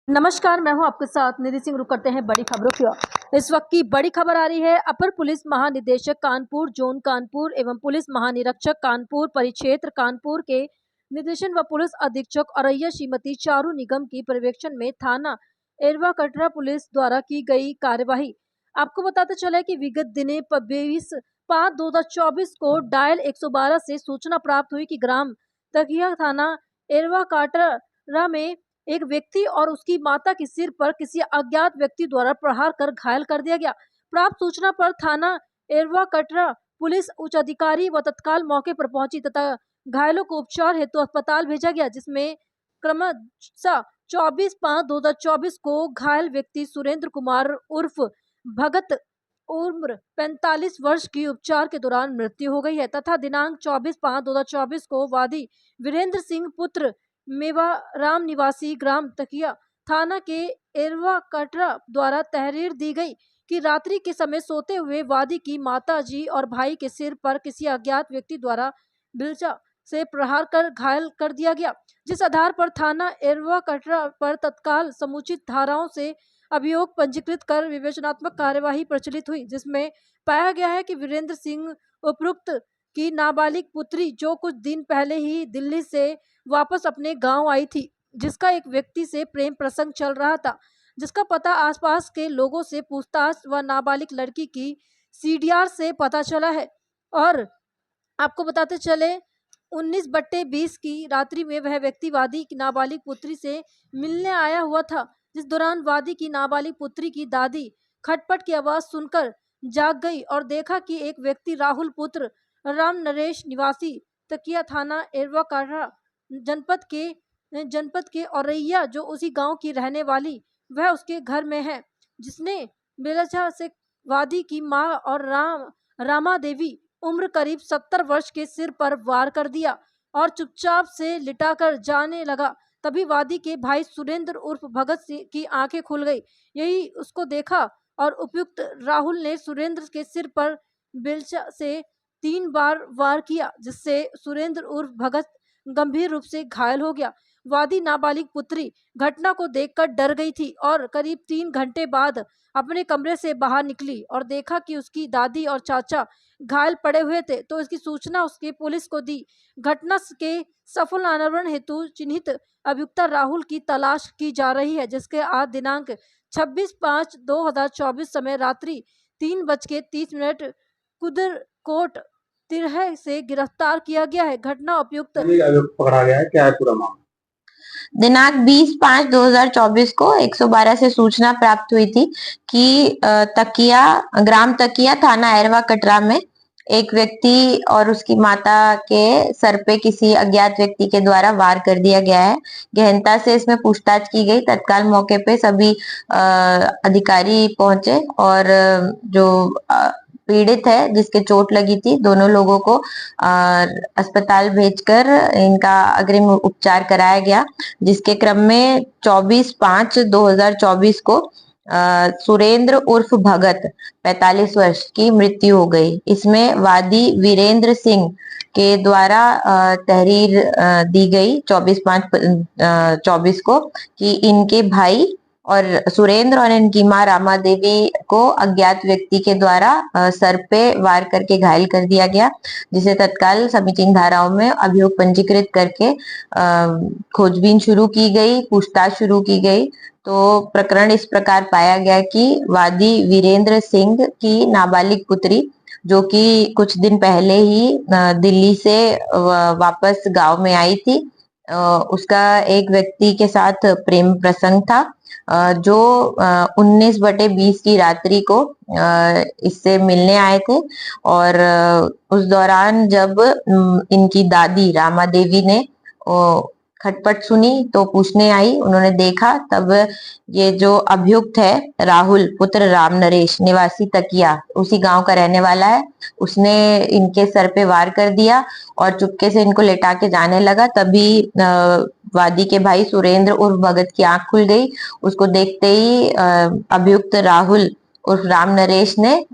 नमस्कार, मैं हूं आपके साथ निधि सिंह। रुक करते हैं बड़ी खबरों की ओर। इस वक्त की बड़ी खबर आ रही है। अपर पुलिस महानिदेशक कानपुर जोन कानपुर एवं पुलिस महानिरीक्षक कानपुर परिक्षेत्र कानपुर के निर्देशन व पुलिस अधीक्षक औरैया श्रीमती चारू निगम की पर्यवेक्षण में थाना एरवा कटरा पुलिस द्वारा की गई कार्यवाही। आपको बताते चले कि विगत दिने 22/5/2024 को डायल 112 से सूचना प्राप्त हुई कि ग्राम तकिया थाना एरवा काटरा में एक व्यक्ति और उसकी माता के सिर पर किसी अज्ञात व्यक्ति द्वारा प्रहार कर घायल कर दिया गया। प्राप्त सूचना पर थाना एरवा कटरा पुलिस उच्च अधिकारी व तत्काल मौके पर पहुंची तथा घायलों को उपचार हेतु अस्पताल भेजा गया, जिसमें क्रमशः 24/5/2024 को घायल व्यक्ति सुरेंद्र कुमार उर्फ भगत उम्र 45 वर्ष की उपचार के दौरान मृत्यु हो गई है तथा दिनांक 24/5/2024 को वादी वीरेंद्र सिंह पुत्र मेवाराम निवासी ग्राम तकिया थाना के एरवा कटरा द्वारा तहरीर दी गई कि रात्रि के समय सोते हुए वादी की माता जी और भाई के सिर पर किसी अज्ञात व्यक्ति द्वारा बिलचा से प्रहार कर घायल कर दिया गया, जिस आधार पर थाना एरवा कटरा पर तत्काल समुचित धाराओं से अभियोग पंजीकृत कर विवेचनात्मक कार्यवाही प्रचलित हुई, जिसमें पाया गया है कि वीरेंद्र सिंह उपरोक्त की नाबालिग पुत्री जो कुछ दिन पहले ही दिल्ली से वापस अपने गांव आई थी, जिसका एक व्यक्ति से प्रेम प्रसंग चल रहा था, जिसका पता आसपास के लोगों से पूछताछ व नाबालिग लड़की की सीडीआर से पता चला है। और आपको बताते चले 19/20 की रात्रि में वह व्यक्ति वादी की नाबालिग पुत्री से मिलने आया हुआ था, जिस दौरान वादी की नाबालिग पुत्री की दादी खटपट की आवाज सुनकर जाग गई और देखा कि एक व्यक्ति राहुल पुत्र राम नरेश निवासी तकिया थाना एरवा काटरा जनपद के औरैया जो उसी गांव की रहने वाली वह उसके घर में है, जिसने बेलचा से वादी की मां और रामा देवी उम्र करीब 70 वर्ष के सिर पर वार कर दिया और चुपचाप से लिटाकर जाने लगा। तभी वादी के भाई सुरेंद्र उर्फ भगत सिंह की आंखें खुल गई। यही उसको देखा और उपयुक्त राहुल ने सुरेंद्र के सिर पर बेलचा से 3 बार वार किया, जिससे सुरेंद्र उर्फ भगत गंभीर रूप से घायल हो गया। वादी नाबालिग पुत्री घटना को देखकर डर गई थी और करीब 3 घंटे बाद अपने कमरे से बाहर निकली और देखा कि उसकी दादी और चाचा घायल पड़े हुए थे, तो इसकी सूचना उसके पुलिस को दी। घटना के सफल अनावरण हेतु चिन्हित अभियुक्ता राहुल की तलाश की जा रही है, जिसके आज दिनांक 26/5/2024 समय रात्रि 3:30 कुदरकोट तिरह से गिरफ्तार किया गया है। घटना उपयुक्त पकड़ा गया है। क्या है पूरा मामला? दिनांक 20/5/2024 को 112 से सूचना प्राप्त हुई थी कि ग्राम तकिया थाना एरवा कटरा में एक व्यक्ति और उसकी माता के सर पे किसी अज्ञात व्यक्ति के द्वारा वार कर दिया गया है। गहनता से इसमें पूछताछ की गई। तत्काल मौके पे सभी अधिकारी पहुंचे और जो पीड़ित है जिसके चोट लगी थी दोनों लोगों को अस्पताल भेजकर इनका अग्रिम उपचार कराया गया, जिसके क्रम में 24/5/2024 को सुरेंद्र उर्फ भगत 45 वर्ष की मृत्यु हो गई। इसमें वादी वीरेंद्र सिंह के द्वारा तहरीर दी गई 24/5/24 को कि इनके भाई और सुरेंद्र और इनकी मां रामा देवी को अज्ञात व्यक्ति के द्वारा सर पे वार करके घायल कर दिया गया, जिसे तत्काल समीचीन धाराओं में अभियोग पंजीकृत करके खोजबीन शुरू की गई, पूछताछ शुरू की गई। तो प्रकरण इस प्रकार पाया गया कि वादी वीरेंद्र सिंह की नाबालिग पुत्री जो कि कुछ दिन पहले ही दिल्ली से वापस गांव में आई थी, उसका एक व्यक्ति के साथ प्रेम प्रसंग था जो 19/20 की रात्रि को इससे मिलने आए थे और उस दौरान जब इनकी दादी रामा देवी ने खटपट सुनी तो पूछने आई, उन्होंने देखा तब ये जो अभियुक्त है राहुल पुत्र राम नरेश निवासी तकिया उसी गांव का रहने वाला है, उसने इनके सर पे वार कर दिया और चुपके से इनको लेटा के जाने लगा। तभी वादी के भाई सुरेंद्र उर्फ भगत की आंख खुल गई। उसको देखते ही अभियुक्त राहुल उर्फ राम नरेश ने